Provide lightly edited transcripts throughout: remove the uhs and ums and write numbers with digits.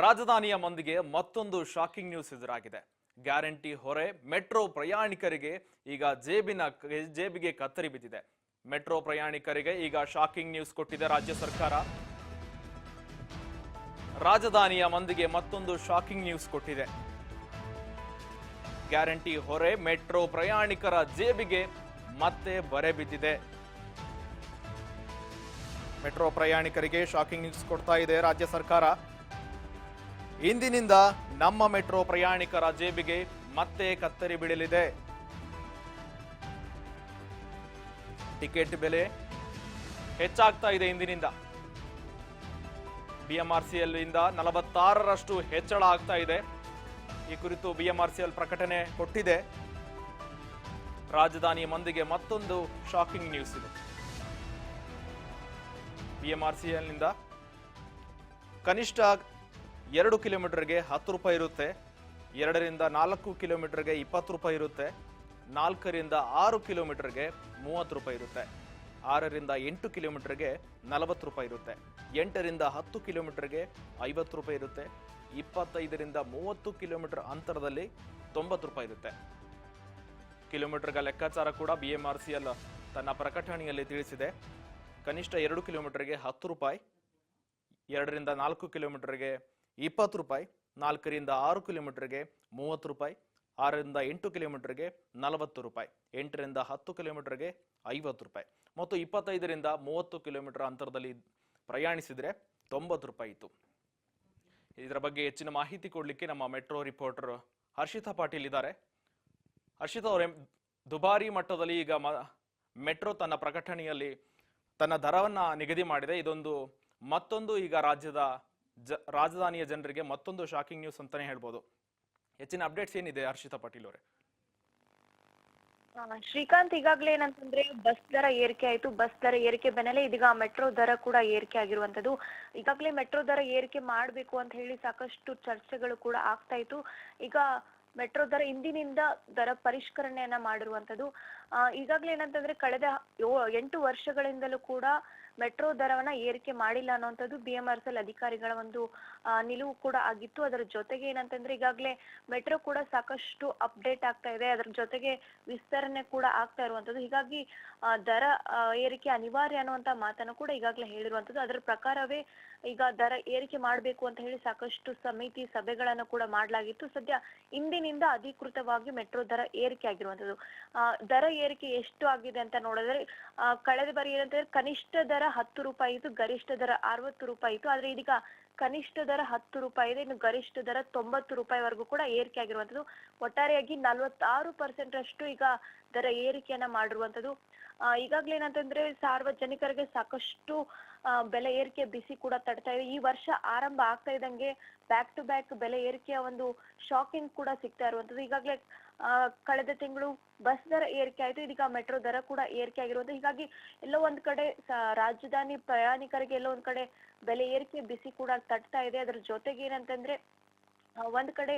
ರಾಜಧಾನಿಯ ಮಂದಿಗೆ ಮತ್ತೊಂದು ಶಾಕಿಂಗ್ ನ್ಯೂಸ್ ಎದುರಾಗಿದೆ. ಗ್ಯಾರಂಟಿ ಹೊರೆ ಮೆಟ್ರೋ ಪ್ರಯಾಣಿಕರಿಗೆ ಈಗ ಜೇಬಿಗೆ ಕತ್ತರಿ ಬಿದ್ದಿದೆ. ಮೆಟ್ರೋ ಪ್ರಯಾಣಿಕರಿಗೆ ಈಗ ಶಾಕಿಂಗ್ ನ್ಯೂಸ್ ಕೊಟ್ಟಿದೆ ರಾಜ್ಯ ಸರ್ಕಾರ. ರಾಜಧಾನಿಯ ಮಂದಿಗೆ ಮತ್ತೊಂದು ಶಾಕಿಂಗ್ ನ್ಯೂಸ್ ಕೊಟ್ಟಿದೆ. ಗ್ಯಾರಂಟಿ ಹೊರೆ ಮೆಟ್ರೋ ಪ್ರಯಾಣಿಕರ ಜೇಬಿಗೆ ಮತ್ತೆ ಬರೆ ಬಿದ್ದಿದೆ. ಮೆಟ್ರೋ ಪ್ರಯಾಣಿಕರಿಗೆ ಶಾಕಿಂಗ್ ನ್ಯೂಸ್ ಕೊಡ್ತಾ ಇದೆ ರಾಜ್ಯ ಸರ್ಕಾರ. ಇಂದಿನಿಂದ ನಮ್ಮ ಮೆಟ್ರೋ ಪ್ರಯಾಣಿಕರ ಜೇಬಿಗೆ ಮತ್ತೆ ಕತ್ತರಿ ಬೀಳಲಿದೆ. ಟಿಕೆಟ್ ಬೆಲೆ ಹೆಚ್ಚಾಗ್ತಾ ಇದೆ. ಇಂದಿನಿಂದ ಬಿಎಂಆರ್ಸಿಎಲ್ ಇಂದ 46ರಷ್ಟು ಹೆಚ್ಚಳ ಆಗ್ತಾ ಇದೆ. ಈ ಕುರಿತು ಬಿಎಂಆರ್ಸಿಎಲ್ ಪ್ರಕಟಣೆ ಕೊಟ್ಟಿದೆ. ರಾಜಧಾನಿ ಮಂದಿಗೆ ಮತ್ತೊಂದು ಶಾಕಿಂಗ್ ನ್ಯೂಸ್ ಇದೆ. ಬಿಎಂಆರ್ಸಿಎಲ್ ನಿಂದ ಕನಿಷ್ಠ 2 ಕಿಲೋಮೀಟರ್ಗೆ 10 ರೂಪಾಯಿ ಇರುತ್ತೆ. 2 ರಿಂದ 4 ಕಿಲೋಮೀಟರ್ಗೆ 20 ರೂಪಾಯಿ ಇರುತ್ತೆ. 4 ರಿಂದ 6 ಕಿಲೋಮೀಟರ್ಗೆ 30 ರೂಪಾಯಿ ಇರುತ್ತೆ. 6 ರಿಂದ 8 ಕಿಲೋಮೀಟರ್ಗೆ 40 ರೂಪಾಯಿ ಇರುತ್ತೆ. 8 ರಿಂದ 10 ಕಿಲೋಮೀಟರ್ಗೆ 50 ರೂಪಾಯಿ ಇರುತ್ತೆ. 25 ರಿಂದ 30 ಕಿಲೋಮೀಟರ್ ಅಂತರದಲ್ಲಿ 90 ರೂಪಾಯಿ ಇರುತ್ತೆ. ಕಿಲೋಮೀಟರ್ಗಳ ಲೆಕ್ಕಾಚಾರ ಕೂಡ ಬಿಎಂಆರ್ಸಿಎಲ್ ತನ್ನ ಪ್ರಕಟಣೆಯಲ್ಲಿ ತಿಳಿಸಿದೆ. ಕನಿಷ್ಠ 2 ಕಿಲೋಮೀಟರ್ಗೆ 10 ರೂಪಾಯಿ, 2 ರಿಂದ 4 ಕಿಲೋಮೀಟರ್ಗೆ 20 ರೂಪಾಯಿ, 4 ರಿಂದ 6 ಕಿಲೋಮೀಟರ್ಗೆ 30 ರೂಪಾಯಿ, 6 ರಿಂದ 8 ಕಿಲೋಮೀಟರ್ಗೆ 40 ರೂಪಾಯಿ, 8 ರಿಂದ 10 ಕಿಲೋಮೀಟರ್ಗೆ 50 ರೂಪಾಯಿ ಮತ್ತು 25 ರಿಂದ 30 ಕಿಲೋಮೀಟರ್ ಅಂತರದಲ್ಲಿ ಪ್ರಯಾಣಿಸಿದರೆ 90 ರೂಪಾಯಿ ಇತ್ತು. ಇದರ ಬಗ್ಗೆ ಹೆಚ್ಚಿನ ಮಾಹಿತಿ ಕೊಡಲಿಕ್ಕೆ ನಮ್ಮ ಮೆಟ್ರೋ ರಿಪೋರ್ಟರ್ ಹರ್ಷಿತಾ ಪಾಟೀಲ್ ಇದ್ದಾರೆ. ಹರ್ಷಿತಾ ಅವರೇ, ದುಬಾರಿ ಮಟ್ಟದಲ್ಲಿ ಈಗ ಮೆಟ್ರೋ ತನ್ನ ಪ್ರಕಟಣೆಯಲ್ಲಿ ತನ್ನ ದರವನ್ನ ನಿಗದಿ ಮಾಡಿದೆ. ಇದೊಂದು ಮತ್ತೊಂದು ಈಗ ರಾಜಧಾನಿಯ ಜನರಿಗೆ ಮತ್ತೊಂದು ಶಾಕಿಂಗ್ ನ್ಯೂಸ್ ಅಂತಾನೆ ಹೇಳ್ಬೋದು. ಹೆಚ್ಚಿನ ಅಪ್ಡೇಟ್ಸ್ ಏನಿದೆ ಹರ್ಷಿತಾ ಪಾಟೀಲ್ ಅವರೇ? ಶ್ರೀಕಾಂತ್, ಈಗಾಗಲೇ ಏನಂತಂದ್ರೆ ಬಸ್ ದರ ಏರಿಕೆ ಆಯ್ತು. ಬಸ್ ದರ ಏರಿಕೆ ಬೆನ್ನಲ್ಲೇ ಇದೀಗ ಮೆಟ್ರೋ ದರ ಕೂಡ ಏರಿಕೆ ಆಗಿರುವಂತದ್ದು. ಈಗಾಗಲೇ ಮೆಟ್ರೋ ದರ ಏರಿಕೆ ಮಾಡ್ಬೇಕು ಅಂತ ಹೇಳಿ ಸಾಕಷ್ಟು ಚರ್ಚೆಗಳು ಕೂಡ ಆಗ್ತಾ ಇತ್ತು. ಈಗ ಮೆಟ್ರೋ ದರ ಇಂದಿನಿಂದ ದರ ಪರಿಷ್ಕರಣೆಯನ್ನ ಮಾಡಿರುವಂತದ್ದು. ಈಗಾಗಲೇ ಏನಂತಂದ್ರೆ ಕಳೆದ 8 ವರ್ಷಗಳಿಂದಲೂ ಕೂಡ ಮೆಟ್ರೋ ದರವನ್ನ ಏರಿಕೆ ಮಾಡಿಲ್ಲ ಅನ್ನುವಂಥದ್ದು ಬಿಎಂಆರ್ಸಿಎಲ್ ಅಧಿಕಾರಿಗಳ ಒಂದು ನಿಲುವು ಕೂಡ ಆಗಿತ್ತು. ಅದರ ಜೊತೆಗೆ ಏನಂತಂದ್ರೆ ಈಗಾಗಲೇ ಮೆಟ್ರೋ ಕೂಡ ಸಾಕಷ್ಟು ಅಪ್ಡೇಟ್ ಆಗ್ತಾ ಇದೆ. ಅದರ ಜೊತೆಗೆ ವಿಸ್ತರಣೆ ಕೂಡ ಆಗ್ತಾ ಇರುವಂತದ್ದು. ಹೀಗಾಗಿ ದರ ಏರಿಕೆ ಅನಿವಾರ್ಯ ಅನ್ನುವಂತ ಮಾತನ್ನು ಕೂಡ ಈಗಾಗಲೇ ಹೇಳಿರುವಂತದ್ದು. ಅದರ ಪ್ರಕಾರವೇ ಈಗ ದರ ಏರಿಕೆ ಮಾಡಬೇಕು ಅಂತ ಹೇಳಿ ಸಾಕಷ್ಟು ಸಮಿತಿ ಸಭೆಗಳನ್ನು ಕೂಡ ಮಾಡಲಾಗಿತ್ತು. ಸದ್ಯ ಇಂದಿನಿಂದ ಅಧಿಕೃತವಾಗಿ ಮೆಟ್ರೋ ದರ ಏರಿಕೆ ಆಗಿರುವಂತದ್ದು. ದರ ಏರಿಕೆ ಎಷ್ಟು ಆಗಿದೆ ಅಂತ ನೋಡಿದ್ರೆ ಕಳೆದ ಬಾರಿ ಏನಂತಂದ್ರೆ ಕನಿಷ್ಠ ದರ 10 ರೂಪಾಯಿ ಇತ್ತು, ಗರಿಷ್ಠ ದರ 60 ರೂಪಾಯಿ ಇತ್ತು. ಆದ್ರೆ ಇದೀಗ ಕನಿಷ್ಠ ದರ 10 ರೂಪಾಯಿ ಇದೆ, ಇನ್ನು ಗರಿಷ್ಠ ದರ 90 ರೂಪಾಯಿವರೆಗೂ ಕೂಡ ಏರಿಕೆ ಆಗಿರುವಂತದ್ದು. ಒಟ್ಟಾರೆಯಾಗಿ 46% ಅಷ್ಟು ಈಗ ದರ ಏರಿಕೆಯನ್ನ ಮಾಡಿರುವಂತದ್ದು. ಈಗಾಗಲೇ ಏನಂತಂದ್ರೆ ಸಾರ್ವಜನಿಕರಿಗೆ ಸಾಕಷ್ಟು ಬೆಲೆ ಏರಿಕೆ ಬಿಸಿ ಕೂಡ ತಡ್ತಾ ಇದೆ. ಈ ವರ್ಷ ಆರಂಭ ಆಗ್ತಾ ಇದ್ದಂಗೆ ಬ್ಯಾಕ್ ಟು ಬ್ಯಾಕ್ ಬೆಲೆ ಏರಿಕೆಯ ಒಂದು ಶಾಕಿಂಗ್ ಕೂಡ ಸಿಗ್ತಾ ಇರುವಂತದ್ದು. ಈಗಾಗಲೇ ಕಳೆದ ತಿಂಗಳು ಬಸ್ ದರ ಏರಿಕೆ ಆಯ್ತು, ಇದೀಗ ಮೆಟ್ರೋ ದರ ಕೂಡ ಏರಿಕೆ ಆಗಿರುವಂತದ್ದು. ಹೀಗಾಗಿ ಎಲ್ಲೋ ಒಂದ್ ಕಡೆ ರಾಜಧಾನಿ ಪ್ರಯಾಣಿಕರಿಗೆ ಎಲ್ಲೋ ಒಂದ್ ಕಡೆ ಬೆಲೆ ಏರಿಕೆ ಬಿಸಿ ಕೂಡ ತಟ್ತಾ ಇದೆ. ಅದ್ರ ಜೊತೆಗೆ ಏನಂತಂದ್ರೆ ಒಂದ್ ಕಡೆ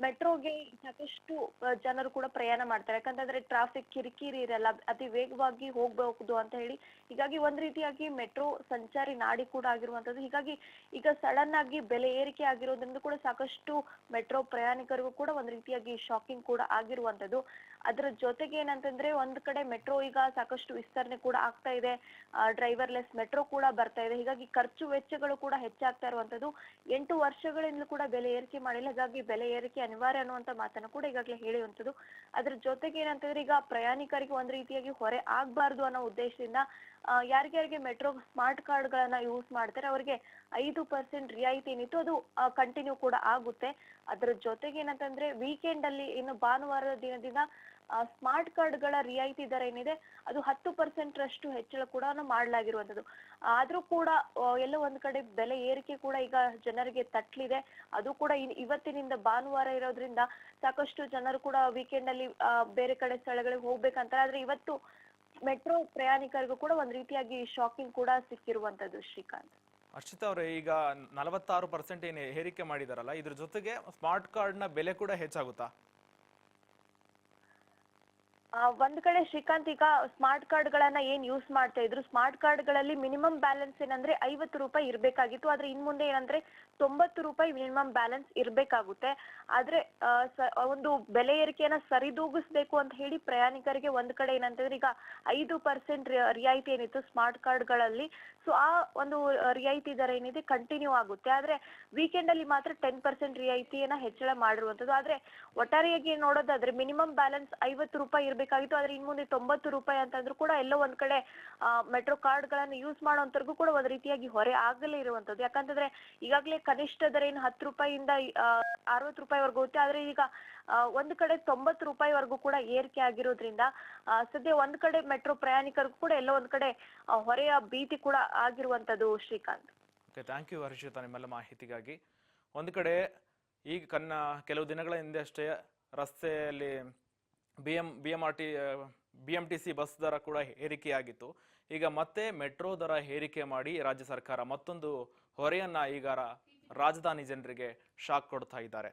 ಮೆಟ್ರೋಗೆ ಸಾಕಷ್ಟು ಜನರು ಕೂಡ ಪ್ರಯಾಣ ಮಾಡ್ತಾರೆ. ಯಾಕಂತಂದ್ರೆ ಟ್ರಾಫಿಕ್ ಕಿರಿಕಿರಿ ಇರಲ್ಲ, ಅತಿ ವೇಗವಾಗಿ ಹೋಗ್ಬಹುದು ಅಂತ ಹೇಳಿ. ಹೀಗಾಗಿ ಒಂದ್ ರೀತಿಯಾಗಿ ಮೆಟ್ರೋ ಸಂಚಾರಿ ನಾಡಿ ಕೂಡ ಆಗಿರುವಂತದ್ದು. ಹೀಗಾಗಿ ಈಗ ಸಡನ್ ಆಗಿ ಬೆಲೆ ಏರಿಕೆ ಆಗಿರೋದ್ರಿಂದ ಕೂಡ ಸಾಕಷ್ಟು ಮೆಟ್ರೋ ಪ್ರಯಾಣಿಕರಿಗೂ ಕೂಡ ಒಂದ್ ರೀತಿಯಾಗಿ ಶಾಕಿಂಗ್ ಕೂಡ ಆಗಿರುವಂತದ್ದು. ಅದರ ಜೊತೆಗೆ ಏನಂತಂದ್ರೆ ಒಂದ್ ಕಡೆ ಮೆಟ್ರೋ ಈಗ ಸಾಕಷ್ಟು ವಿಸ್ತರಣೆ ಕೂಡ ಆಗ್ತಾ ಇದೆ. ಡ್ರೈವರ್ಲೆಸ್ ಮೆಟ್ರೋ ಕೂಡ ಬರ್ತಾ ಇದೆ. ಹೀಗಾಗಿ ಖರ್ಚು ವೆಚ್ಚಗಳು ಕೂಡ ಹೆಚ್ಚಾಗ್ತಾ ಇರುವಂತದ್ದು. 8 ವರ್ಷಗಳಿಂದ ಕೂಡ ಬೆಲೆ ಏರಿಕೆ ಮಾಡಿಲ್ಲ. ಹಾಗಾಗಿ ಬೆಲೆ ಏರಿಕೆ ಅನಿವಾರ್ಯ ಅನ್ನುವಂತ ಮಾತನ್ನು ಕೂಡ ಈಗಾಗಲೇ ಹೇಳುವಂತದ್ದು. ಅದ್ರ ಜೊತೆಗೆ ಏನಂತಂದ್ರೆ ಈಗ ಪ್ರಯಾಣಿಕರಿಗೆ ಒಂದ್ ರೀತಿಯಾಗಿ ಹೊರೆ ಆಗ್ಬಾರ್ದು ಅನ್ನೋ ಉದ್ದೇಶದಿಂದ ಯಾರ್ಯಾರಿಗೆ ಮೆಟ್ರೋ ಸ್ಮಾರ್ಟ್ ಕಾರ್ಡ್ ಗಳನ್ನ ಯೂಸ್ ಮಾಡ್ತಾರೆ ಅವರಿಗೆ 5% ರಿಯಾಯಿತಿ ಏನಿತ್ತು ಅದು ಕಂಟಿನ್ಯೂ ಕೂಡ ಆಗುತ್ತೆ. ಅದ್ರ ಜೊತೆಗೆ ಏನಂತಂದ್ರೆ ವೀಕೆಂಡ್ ಅಲ್ಲಿ ಇನ್ನು ಭಾನುವಾರದ ದಿನದಿಂದ ಸ್ಮಾರ್ಟ್ ಕಾರ್ಡ್ ಗಳ ರಿಯಾಯಿತಿ ದರ ಏನಿದೆ ಅದು 10% ರಷ್ಟು ಹೆಚ್ಚಳ ಕೂಡ ಮಾಡಲಾಗಿರುವಂತದ್ದು. ಆದ್ರೂ ಕೂಡ ಎಲ್ಲೋ ಒಂದ್ ಕಡೆ ಬೆಲೆ ಏರಿಕೆ ಕೂಡ ಈಗ ಜನರಿಗೆ ತಟ್ಲಿದೆ. ಅದು ಕೂಡ ಇವತ್ತಿನಿಂದ ಭಾನುವಾರ ಇರೋದ್ರಿಂದ ಸಾಕಷ್ಟು ಜನರು ಕೂಡ ವೀಕೆಂಡ್ ಅಲ್ಲಿ ಬೇರೆ ಕಡೆ ಸ್ಥಳಗಳಿಗೆ ಹೋಗ್ಬೇಕಂತಾರೆ. ಆದ್ರೆ ಇವತ್ತು ಮೆಟ್ರೋ ಪ್ರಯಾಣಿಕರಿಗೂ ಕೂಡ ಒಂದ್ ರೀತಿಯಾಗಿ ಶಾಕಿಂಗ್ ಕೂಡ ಸಿಕ್ಕಿರುವಂತದ್ದು. ಶ್ರೀಕಾಂತ್, ಹರ್ಷಿತಾ ಅವರೇ, ಈಗ 46% ಏನು ಏರಿಕೆ ಮಾಡಿದಾರಲ್ಲ, ಇದ್ರ ಜೊತೆಗೆ ಸ್ಮಾರ್ಟ್ ಕಾರ್ಡ್ ನ ಬೆಲೆ ಕೂಡ ಹೆಚ್ಚಾಗುತ್ತಾ? ಒಂದ್ ಕಡೆ ಶ್ರೀಕಾಂತ್, ಈಗ ಸ್ಮಾರ್ಟ್ ಕಾರ್ಡ್ ಗಳನ್ನ ಏನ್ ಯೂಸ್ ಮಾಡ್ತಾ ಇದ್ರು, ಸ್ಮಾರ್ಟ್ ಕಾರ್ಡ್ ಗಳಲ್ಲಿ ಮಿನಿಮಮ್ ಬ್ಯಾಲೆನ್ಸ್ ಏನಂದ್ರೆ 50 ರೂಪಾಯಿ ಇರ್ಬೇಕಾಗಿತ್ತು. ಆದ್ರೆ ಇನ್ ಮುಂದೆ ಏನಂದ್ರೆ ₹90 ಮಿನಿಮಮ್ ಬ್ಯಾಲೆನ್ಸ್ ಇರ್ಬೇಕಾಗುತ್ತೆ. ಆದ್ರೆ ಒಂದು ಬೆಲೆ ಏರಿಕೆಯನ್ನ ಸರಿದೂಗಿಸ್ಬೇಕು ಅಂತ ಹೇಳಿ ಪ್ರಯಾಣಿಕರಿಗೆ ಒಂದ್ ಕಡೆ ಏನಂತಂದ್ರೆ ಈಗ 5% ರಿಯಾಯಿತಿ ಏನಿತ್ತು ಸ್ಮಾರ್ಟ್ ಕಾರ್ಡ್ಗಳಲ್ಲಿ, ಸೊ ಆ ಒಂದು ರಿಯಾಯಿತಿ ದರ ಏನಿದೆ ಕಂಟಿನ್ಯೂ ಆಗುತ್ತೆ. ಆದ್ರೆ ವೀಕೆಂಡ್ ಅಲ್ಲಿ ಮಾತ್ರ 10% ರಿಯಾಯಿತಿಯನ್ನ ಹೆಚ್ಚಳ ಮಾಡಿರುವಂತದ್ದು. ಆದ್ರೆ ಒಟ್ಟಾರೆಯಾಗಿ ನೋಡೋದಾದ್ರೆ ಮಿನಿಮಮ್ ಬ್ಯಾಲೆನ್ಸ್ ₹50 ಇರ್ಬೇಕಾಗಿತ್ತು. ಆದ್ರೆ ಇನ್ ಮುಂದೆ ₹90 ಅಂತಂದ್ರೂ ಕೂಡ ಎಲ್ಲೋ ಒಂದ್ ಕಡೆ ಮೆಟ್ರೋ ಕಾರ್ಡ್ ಗಳನ್ನ ಯೂಸ್ ಮಾಡೋಂತರ್ಗೂ ಕೂಡ ಒಂದ್ ರೀತಿಯಾಗಿ ಹೊರೆ ಆಗಲೇ ಇರುವಂತದ್ದು. ಯಾಕಂತಂದ್ರೆ ಈಗಾಗಲೇ ಕನಿಷ್ಠ ದರ ಏನು ₹10 ಇಂದ ₹60 ವರೆಗೂ ಹೋಗುತ್ತೆ. ಆದ್ರೆ ಈಗ ಒಂದ್ ಕಡೆ ₹90 ವರೆಗೂ ಕೂಡ ಏರಿಕೆ ಆಗಿರೋದ್ರಿಂದ ಸದ್ಯ ಒಂದ್ ಕಡೆ ಮೆಟ್ರೋ ಪ್ರಯಾಣಿಕರಿಗೂ ಕೂಡ ಎಲ್ಲೋ ಒಂದ್ ಕಡೆ ಹೊರೆಯ ಭೀತಿ ಕೂಡ ಆಗಿರುವಂತದ್ದು. Srikanth, okay, thank you Harshita ನಿಮ್ಮೆಲ್ಲ ಮಾಹಿತಿಗಾಗಿ. ಒಂದು ಕಡೆ ಈಗ ಕೆಲವು ದಿನಗಳ ಹಿಂದೆ ಅಷ್ಟೇ ರಸ್ತೆಯಲ್ಲಿ BMTC ಬಸ್ ದರ ಕೂಡ ಏರಿಕೆಯಾಗಿತ್ತು. ಈಗ ಮತ್ತೆ ಮೆಟ್ರೋ ದರ ಏರಿಕೆ ಮಾಡಿ ರಾಜ್ಯ ಸರ್ಕಾರ ಮತ್ತೊಂದು ಹೊರೆಯನ್ನ ಈಗ ರಾಜಧಾನಿ ಜನರಿಗೆ ಶಾಕ್ ಕೊಡ್ತಾ ಇದ್ದಾರೆ.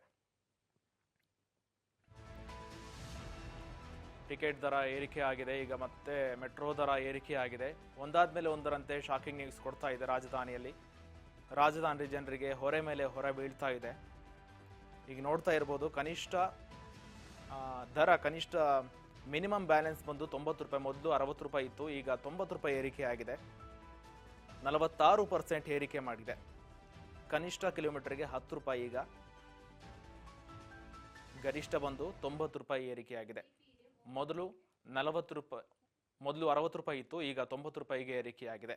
ಟಿಕೆಟ್ ದರ ಏರಿಕೆ ಆಗಿದೆ, ಈಗ ಮತ್ತೆ ಮೆಟ್ರೋ ದರ ಏರಿಕೆ ಆಗಿದೆ. ಒಂದಾದ್ಮೇಲೆ ಒಂದರಂತೆ ಶಾಕಿಂಗ್ ನ್ಯೂಸ್ ಕೊಡ್ತಾ ಇದೆ. ರಾಜಧಾನಿ ಜನರಿಗೆ ಹೊರೆ ಮೇಲೆ ಹೊರೆ ಬೀಳ್ತಾ ಇದೆ. ಈಗ ನೋಡ್ತಾ ಇರ್ಬೋದು, ಕನಿಷ್ಠ ಮಿನಿಮಮ್ ಬ್ಯಾಲೆನ್ಸ್ ಬಂದು ₹90. ಮೊದಲು ₹60 ಇತ್ತು, ಈಗ ₹90 ಏರಿಕೆ ಆಗಿದೆ. 46% ಏರಿಕೆ ಮಾಡಿದೆ. ಕನಿಷ್ಠ ಕಿಲೋಮೀಟರ್ಗೆ ₹10 ಈಗ, ಗರಿಷ್ಠ ಬಂದು ₹90 ಏರಿಕೆಯಾಗಿದೆ. ಮೊದಲು ₹60 ಇತ್ತು, ಈಗ ₹90 ಏರಿಕೆಯಾಗಿದೆ.